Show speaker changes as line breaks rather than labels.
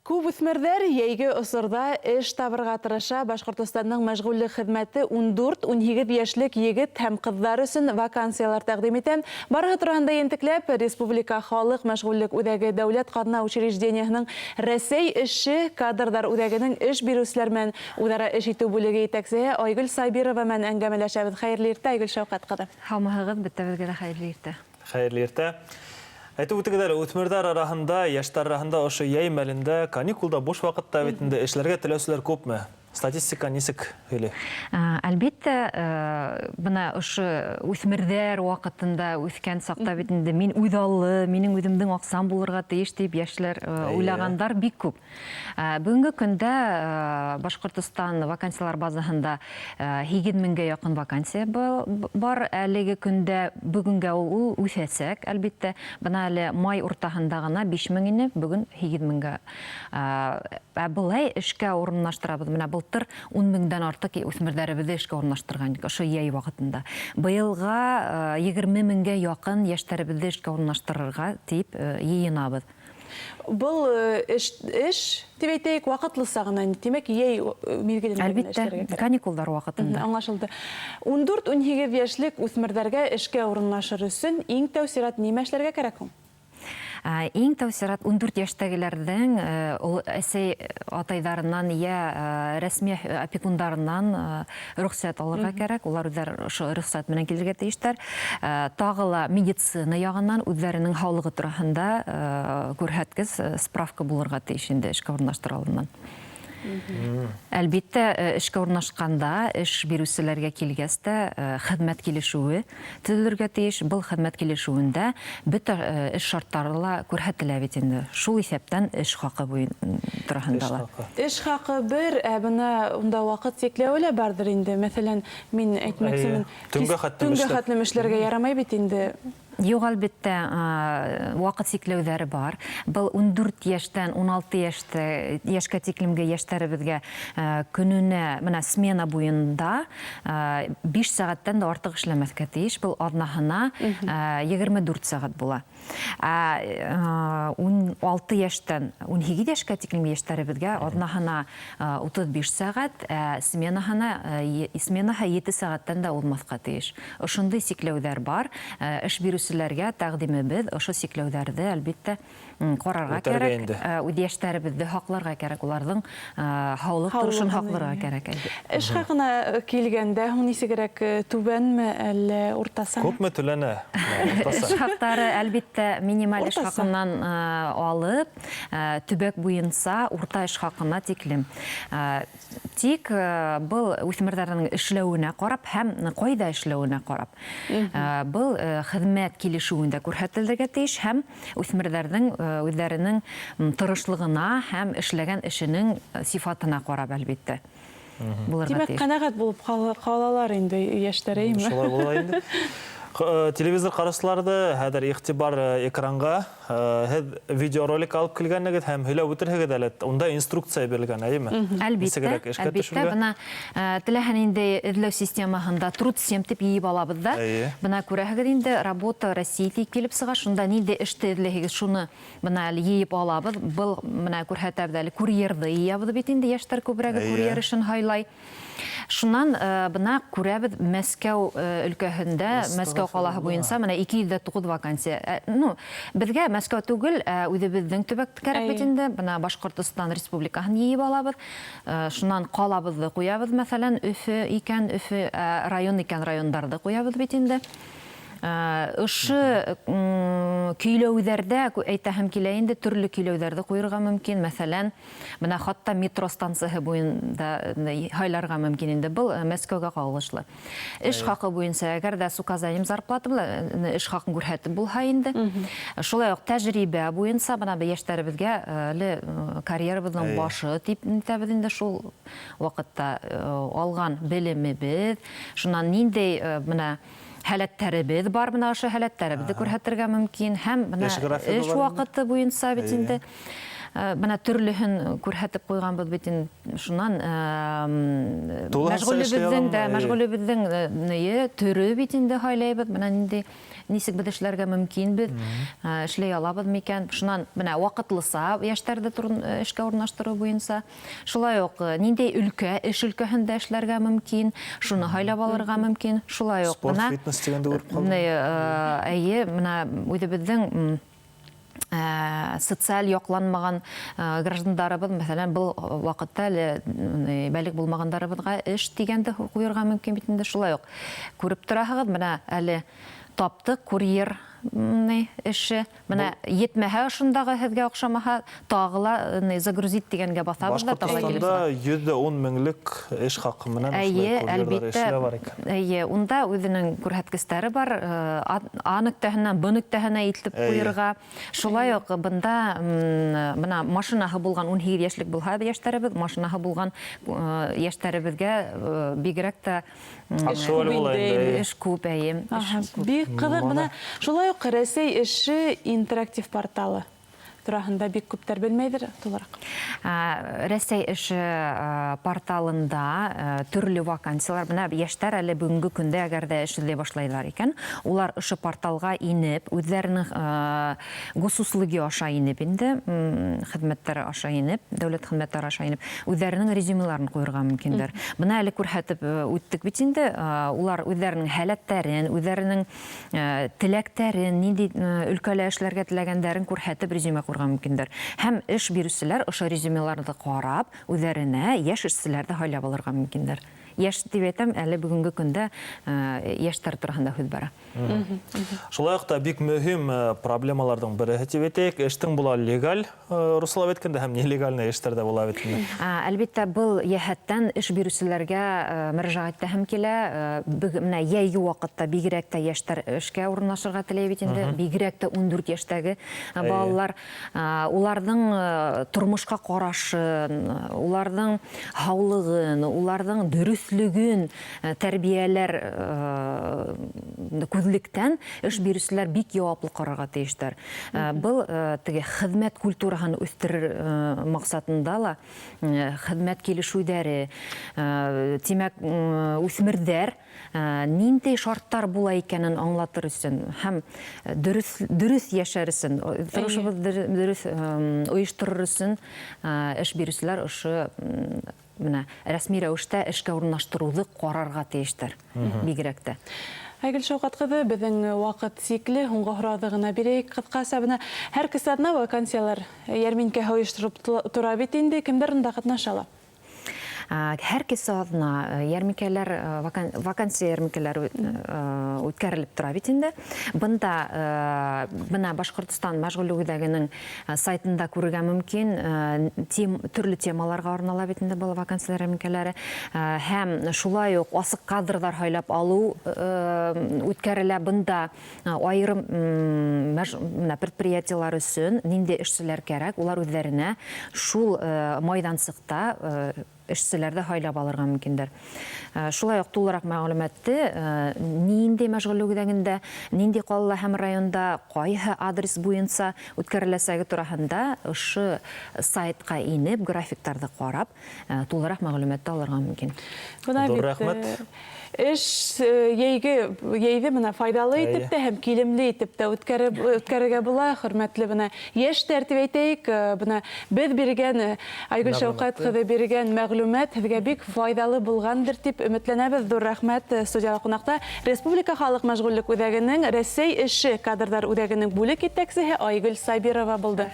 Күп үҫмерҙәр йәйге осорҙа эш табырға тырыша. Башҡортостанның мәшғүллек хеҙмәте 14-18 йәшлек егет һәм ҡыҙҙар өсөн вакансиялар тәҡдим итә. Барыһы тураһында ентекләп, Республика халыҡ мәшғүллек үҙәге дәүләт ҡаҙна учреждениеһының Рәсәй эше кадрҙар үҙәгенең эш биреүселәр менән үҙара эш итеү бүлеге етәксеһе Айгөл Сабирова менән әңгәмәләшәбеҙ. Хәйерле иртә, Айгөл Шәүҡәт ҡыҙы.
Һаумыһығыҙ, бөтәбеҙгә лә хәйерле иртә.
Хәйерле иртә. Әйтеп үтегеҙ, үҫмерҙәр араһында, йәштәр араһында ошо йәй мәлендә, каникулда, буш ваҡытта битендә эшләргә теләүселәр күпме? Статистика нисек һөйләй?
Әлбиттә, бына ошо үҫмерҙәр ваҡытында үҫкән саҡта бит инде мин үҙаллы, минең үҙемдең аҡсам булырға тейеш дип йәшләр уйлағандар бик күп. Бөгөнгө көндә Башҡортостан вакансиялар базаһында 8000-гә яҡын вакансия бар. Әлеге көндә бөгөнгә ул үҫәсәк, әлбиттә. Бына әле май уртаһында ғына 5000 ине, бөгөн 8000-гә. Былай эшкә урынлаштырабыҙ. Менә былтыр 10,000-дән артык үҫмерҙәребеҙҙе эшкә урынлаштырған ошо йәй ваҡытында. Быйылға 20,000-гә яҡын йәштәребеҙҙе эшкә урынлаштырырға тип йыйынабыҙ.
Был эш тип әйтәйек, ваҡытлыса ғына, тимәк, йәй миҙгелендә
Әлбиттә, каникулдар ваҡытында.
Аңлашылды. 14-18 йәшлек үҫмерҙәргә эшкә урынлашыр өсөн иң тәү сират нимә эшләргә кәрәк һуң?
Иң тәү сират 14 йәштәгеләрҙең әсәй атайҙарынан йә рәсми опекундарынан рөхсәт алырға кәрәк. Улар үҙҙәр ошо рөхсәт менән килергә тейештәр. Тағы ла медицина яғынан үҙҙәренең һаулығы тураһында күрһәткес справка булырға тейеш инде эшкә урынлаштыра алынан. Әлбиттә, эшкә урынлашҡанда, эш биреүселәргә килгәс тә хеҙмәт килешеүе төҙөлөргә тейеш. Был хеҙмәт килешеүендә бөтә эш шарттары ла күрһәтелә бит инде. Шул иҫәптән эш хаҡы тураһында ла.
Эш хаҡы бер, бына унда ваҡыт сикләүе лә барҙыр инде. Мәҫәлән, мин әйтмәксемен, төнгә хәтлем эшләргә ярамай бит инде.
Юк, әлбиттә, ваҡыт сикләүҙәре бар. Был 14 йәштән 16 йәшкә тиклемге йәштәребеҙгә көнөнә, менә смена буйында 5 сәғәттән да артыҡ эшләмәҫкә тейеш. Был аҙнаһына 24 сәғәт була. 16 йәштән 17 йәшкә тиклемге йәштәребеҙгә аҙнаһына 35 сәғәт, сменаһы 7 сәғәттән дә уҙмаҫҡа тейеш. Ошондай сикләүҙәр бар. Эш биреүселәргә тәҡдимебеҙ ошо сикләүҙәрҙе, әлбиттә, ҡарарға кәрәк. Үҙ йәштәребеҙҙе һаҡларға кәрәк, уларҙың һаулыҡ торошон һаҡларға кәрәк.
Эш хаҡына килгәндә, һуң нисегерәк, түбәнме, әллә уртаса?
Күпме түләнә?
Эш хаҡтары, әлбиттә, минималь эш хаҡынан алып, төбәк буйынса урта эш хаҡына тиклем. Тик был үҫмерҙәрҙең эшләүенә ҡарап һәм ҡайҙа эшләүенә ҡарап. Был хеҙмәт килешеүендә күрһәтелергә тейеш һәм үҫмерҙәрҙең үҙҙәренең тырышлығына һәм эшләгән эшенең сифатына ҡарап, әлбиттә.
Тимәк, ҡәнәғәт булып ҡалалар инде йәштәре.
Шулай була инде. Телевизор ҡарашыларҙы хәҙер иғтибар экранға һеҙ видеоролик алып килгәнегеҙ һәм һөйләп үтерһегеҙ әле. Унда инструкция бирелгән, әйеме?
Әлбиттә, бына теләһән инде эҙләү системаһында труд 7 тип йыйып алабыҙ да. Бына күрәһегеҙ инде работа Россия тип килеп сыға. Шунда ниндәй эште эҙләйһегеҙ, шуны бына әле йыйып алабыҙ. Был бына күрһәтәбеҙ әле курьерҙы йыябыҙ бит инде, йәштәр күберәге курьер эшен һайлай. Шунан бына күрәбеҙ Мәскәү өлкәһендә, Мәскәү ҡалаһы буйынса, менә 209 вакансия. Беҙгә Мәскәү түгел, үҙебеҙҙең төбәк кәрәк бит инде. Бына Башҡортостан Республикаһын йыйып алабыҙ. Шунан ҡалабыҙҙы ҡуябыҙ, мәҫәлән, Өфө икән, Өфө район икән, райондарҙы ҡуябыҙ бит инде. Ошо көйләүҙәрҙә, әйтәһем килә инде, төрлө көйләүҙәрҙе ҡуйырға мөмкин. Мәҫәлән, бына хатта метро станцияһы буйында һайларға мөмкин инде. Был Мәскәүгә ҡағылышлы. Эш хаҡы буйынса, әгәр дә с указанием зарплаты эш хаҡын күрһәтеп булһа инде. Шулай уҡ тәжрибә буйынса, бына йәштәребеҙгә карьерабыҙҙың башы тип әйтәбеҙ инде, шул ваҡытта алған белемебеҙ, шунан ниндәй һәләттәребеҙ бар, бына ошо һәләттәребеҙҙе күрһәтергә мөмкин. Һәм эш ваҡыты буйынса бит инде бына төрлөһөн күрһәтеп ҡуйғанбыҙ бит инде. Шунан мәшғүлебеҙҙең төрө бит инде һайлайбыҙ. Бына ниндәй нисек бит эшләргә мөмкин бит, эшләй алабыз микән? Шуннан менә вакытлыса яшьтәрдә эшкә урнаштыру буенча, шулай ук ниндәй эш өлкәһендә эшләргә мөмкин, шуны һайлап алырга мөмкин, шулай ук
Спорт, фитнес дигәндә күреп калдым.
Әйе, менә үзебезнең социаль якланмаган граждандарыбыз, мәсәлән, был вакытта бәлик булмагандарыбызга эш дигәнде куярга мөмкин бит инде, шулай ук. Күреп торасыз, менә әле таптык курьер эше, менә етмәһә шундагы һезгә охшамаһа, тагыла загрузить дигәнгә басабыз да тагы килеп.
Башкортстанда 110 меңлек эш хакы менән курьерлар эшләр бар икән.
Әйе, унда үзенең күрһәткечләре бар, А нөктәһеннән Б нөктәһенә илтеп куярга. Шулай ук бында менә машинаһы булган 18 яшьлек булһа яшьтәребез, машинаһы булган яшьтәребезгә бигрәк тә эш күп, әйе.
Бик кызык, менә шулай ук Рәсәй эше интерактив порталы турасында бик күптәр белмәйдер тулырак.
Рәсәй эше порталында төрле вакансиялар, менә яшьтәр әле бүгенге көндә әгәр дә эшләй башлайлар икән, улар эше порталга инеп, үзләренең госуслыгы аша инеп инде, хезмәттәре аша инеп, дәүләт хезмәттәре аша инеп, үзләренең резюмеларын куярга мөмкиндер. Менә әле күрһәтеп үттек бит инде, улар үзләренең халәтләрен, үзләренең теләктәрен, нинди өлкәлә эшләргә теләгәннәрен күрһәтеп резюме куярга мөмкиндер. Һәм эш бирүчеләр ошо резюмеларны карап, үзләренә яшь эшчеләрне һайлап алырга мөмкиндер. Яшь дип әйтәм, әле бүгенге көндә яшьтәр турында һүз бара.
Шулай ук та бик мөһим проблемаларның бере дип әйтәйек, эштең була легаль руслап әйткәндә һәм нелегаль эшләрдә була бит.
Әлбәттә, был яһәттән эш бирүчеләргә мөрәҗәгать итәһем килә. Менә яйгы вакытта бигрәк тә яшьтәр эшкә урнашырга теләй бит инде, бигрәк тә 14 яшьтәге балалар, уларның тормышка карашын, уларның һаулыгын, уларның дөрүслеген тәрбияләр күзлектән эш бирүчеләр бик яуаплы карарга тиештәр. Был теге хезмәт культураһын үстерер максатында ла хезмәт килешүләре, тимәк, үсмердәр нинди шарттар була икәнен аңлатыр өчен һәм дөрес яшәр өчен, дөрес оештырыр өчен эш бирүчеләр ошо менә рәсми рәвештә эшкә урнаштыруны карарга тиештер, бигрәк тә.
Айгөл Шаукат кызы, безнең вакыт сикле, һуңгы һорауды гына бирәйек. Кыскасы, менә һәр кесәдә вакансиялар ярминкәһе оештырып тора бит инде, кемдер унда катнаша ала?
Һәр кесәдә ярминкәләр, вакансия ярминкәләре үткәрелеп тора бит инде. Бында менә Башкортстан мәшгульлегенең сайтында күрергә мөмкин, төрле темаларга арнала бит инде был вакансия ярминкәләре. Һәм шулай ук асык кадрлар һайлап алу үткәрелә бында аерым предприятиелар өчен нинди эшчеләр кирәк, улар үзләренә шул майдансыкта эшчеләрне һайлап алырга мөмкиндер. Шулай ук тулырак мәгълүматты нинди мәшгульлегендә, нинди калала һәм районда кайһы адрес буенча үткәреләсәге турасында ошо сайтка инеп, графиктарны карап, тулырак мәгълүматты алырга мөмкин.
Рәхмәт.
Эш яйды менә файдалы итеп тә һәм килемле итеп тә үткәрергә була. Хөрмәтле менә яшь тәртип әйтәйек, менә без биргән Айгөл Шаукат кызы биргән мәгълүмат һезгә бик файдалы булгандыр дип өметләнәбез. Зур рәхмәт. Студиялы кунакта Республика халык мәшгульлек үзәгенең Рәсәй эше кадрдар үзәгенең бүлек итәкчесе Айгөл Сабирова булды.